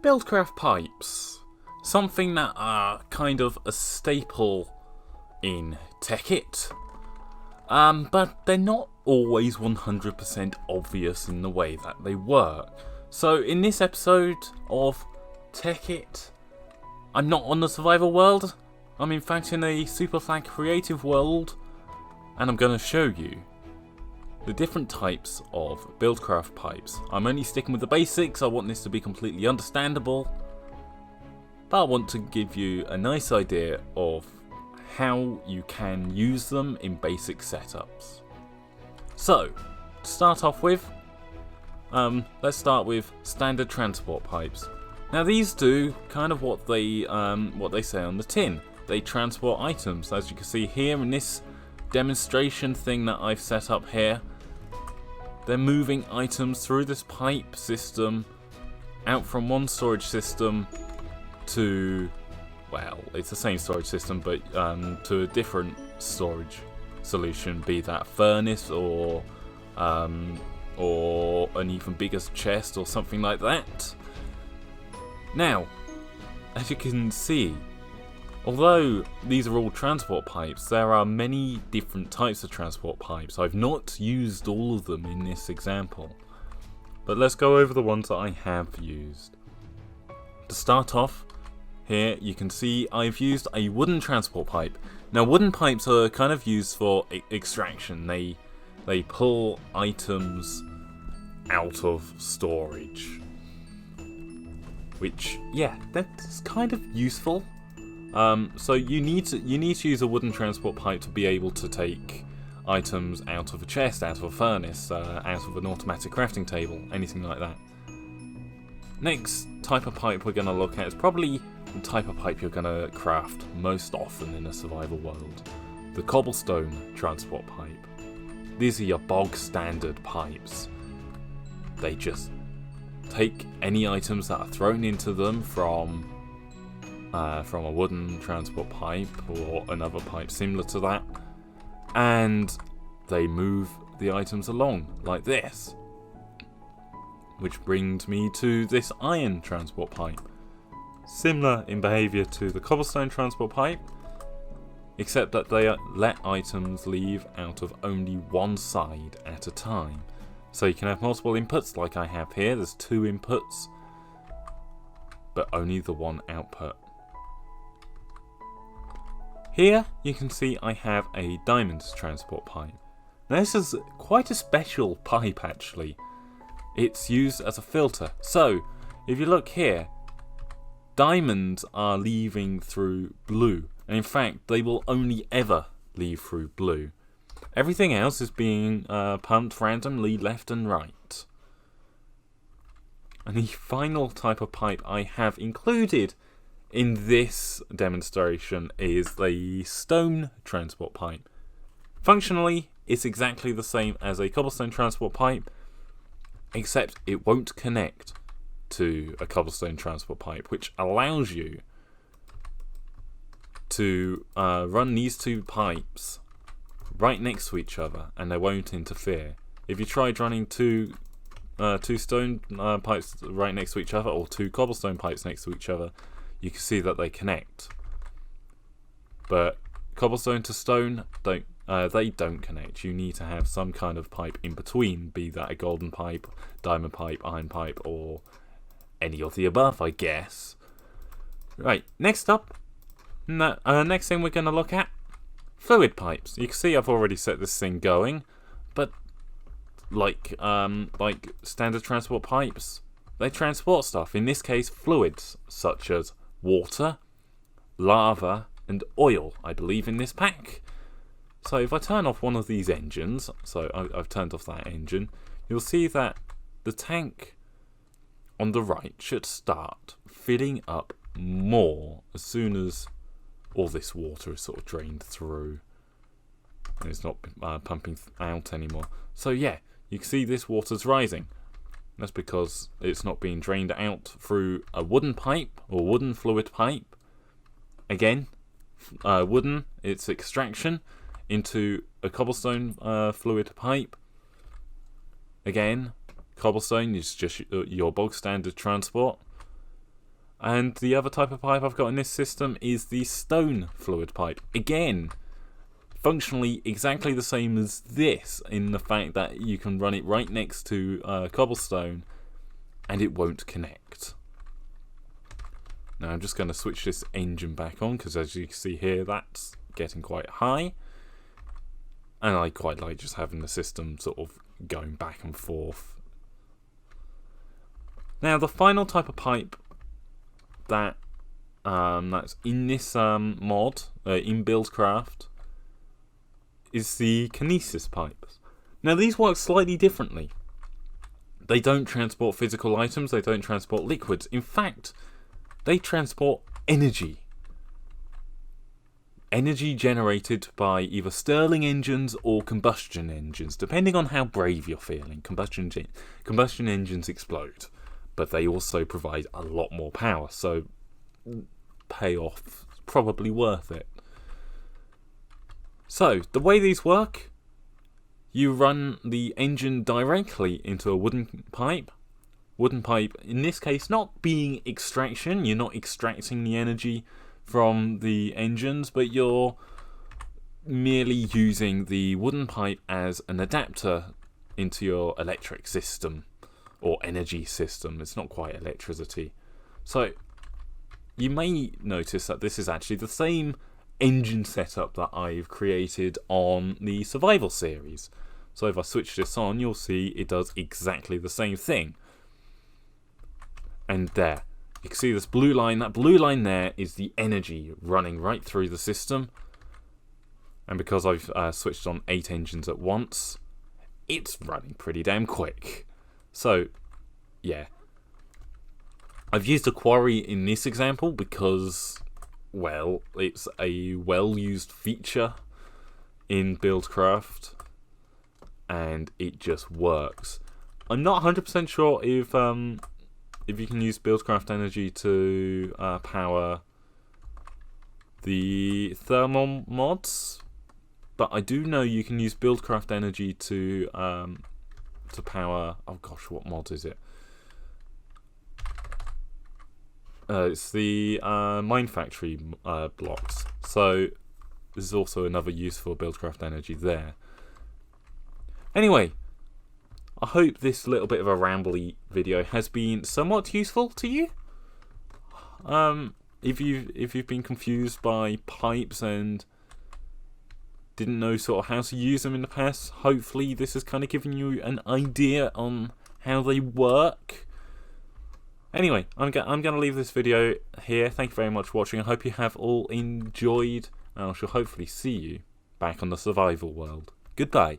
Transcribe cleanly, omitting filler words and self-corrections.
BuildCraft pipes. Something that are kind of a staple in Tekkit. But they're not always 100% obvious in the way that they work. So in this episode of Tekkit, I'm not on the survival world. I'm in fact in a Superflag creative world, and I'm going to show you the different types of BuildCraft pipes. I'm only sticking with the basics. I want this to be completely understandable, but I want to give you a nice idea of how you can use them in basic setups. So, to start off with, let's start with standard transport pipes. Now these do kind of what they say on the tin. They transport items, as you can see here in this demonstration thing that I've set up here. They're moving items through this pipe system out from one storage system to, well, it's the same storage system, but to a different storage solution, be that furnace or an even bigger chest or something like that. Now, as you can see, although these are all transport pipes, there are many different types of transport pipes. I've not used all of them in this example, but let's go over the ones that I have used. To start off, here you can see I've used a wooden transport pipe. Now wooden pipes are kind of used for extraction. They pull items out of storage, which, yeah, that's kind of useful. So you need to use a wooden transport pipe to be able to take items out of a chest, out of a furnace, out of an automatic crafting table, anything like that. Next type of pipe we're going to look at is probably the type of pipe you're going to craft most often in a survival world. The cobblestone transport pipe. These are your bog standard pipes. They just take any items that are thrown into them from a wooden transport pipe or another pipe similar to that, and they move the items along like this. Which brings me to this iron transport pipe. Similar in behaviour to the cobblestone transport pipe, except that they let items leave out of only one side at a time. So you can have multiple inputs like I have here. There's 2 inputs, but only the one output. Here you can see I have a diamond transport pipe. Now this is quite a special pipe actually. It's used as a filter. So if you look here, diamonds are leaving through blue. And in fact, they will only ever leave through blue. Everything else is being pumped randomly left and right. And the final type of pipe I have included in this demonstration is the stone transport pipe. Functionally, it's exactly the same as a cobblestone transport pipe, except it won't connect to a cobblestone transport pipe, which allows you to run these 2 pipes right next to each other and they won't interfere. If you tried running two stone pipes right next to each other, or 2 cobblestone pipes next to each other, you can see that they connect. But cobblestone to stone they don't connect. You need to have some kind of pipe in between, be that a golden pipe, diamond pipe, iron pipe, or any of the above, I guess. Right, next up, next thing we're going to look at, fluid pipes. You can see I've already set this thing going, but like standard transport pipes, they transport stuff. In this case, fluids such as water, lava, and oil, I believe, in this pack. So if I turn off one of these engines, so I've turned off that engine, you'll see that the tank on the right should start filling up more as soon as all this water is sort of drained through and it's not pumping out anymore. So yeah, you can see this water's rising. That's because it's not being drained out through a wooden pipe or wooden fluid pipe. Again, wooden, it's extraction into a cobblestone fluid pipe. Again, cobblestone is just your bog standard transport. And the other type of pipe I've got in this system is the stone fluid pipe. Again, functionally exactly the same as this in the fact that you can run it right next to cobblestone and it won't connect. Now I'm just going to switch this engine back on because as you can see here that's getting quite high. And I quite like just having the system sort of going back and forth. Now the final type of pipe that that's in this mod, in BuildCraft, is the kinesis pipes. Now these work slightly differently. They don't transport physical items, they don't transport liquids. In fact, they transport energy. Energy generated by either Stirling engines or combustion engines, depending on how brave you're feeling. Combustion engines explode, but they also provide a lot more power, so payoff probably worth it. So the way these work, you run the engine directly into a wooden pipe. Wooden pipe, in this case, not being extraction, you're not extracting the energy from the engines, but you're merely using the wooden pipe as an adapter into your electric system or energy system. It's not quite electricity. So you may notice that this is actually the same engine setup that I've created on the survival series. So if I switch this on, you'll see it does exactly the same thing. And there, you can see this blue line. That blue line there is the energy running right through the system. And because I've switched on 8 engines at once, it's running pretty damn quick. So, yeah. I've used a quarry in this example because, well, it's a well-used feature in BuildCraft. And it just works. I'm not 100% sure if you can use BuildCraft energy to power the thermal mods, but I do know you can use BuildCraft energy to power. Oh gosh, what mod is it? It's the Mine Factory blocks. So this is also another use for BuildCraft energy there. Anyway, I hope this little bit of a rambly video has been somewhat useful to you. If you've been confused by pipes and didn't know sort of how to use them in the past, hopefully this has kind of given you an idea on how they work. Anyway, I'm gonna leave this video here. Thank you very much for watching. I hope you have all enjoyed, and I shall hopefully see you back on the survival world. Goodbye.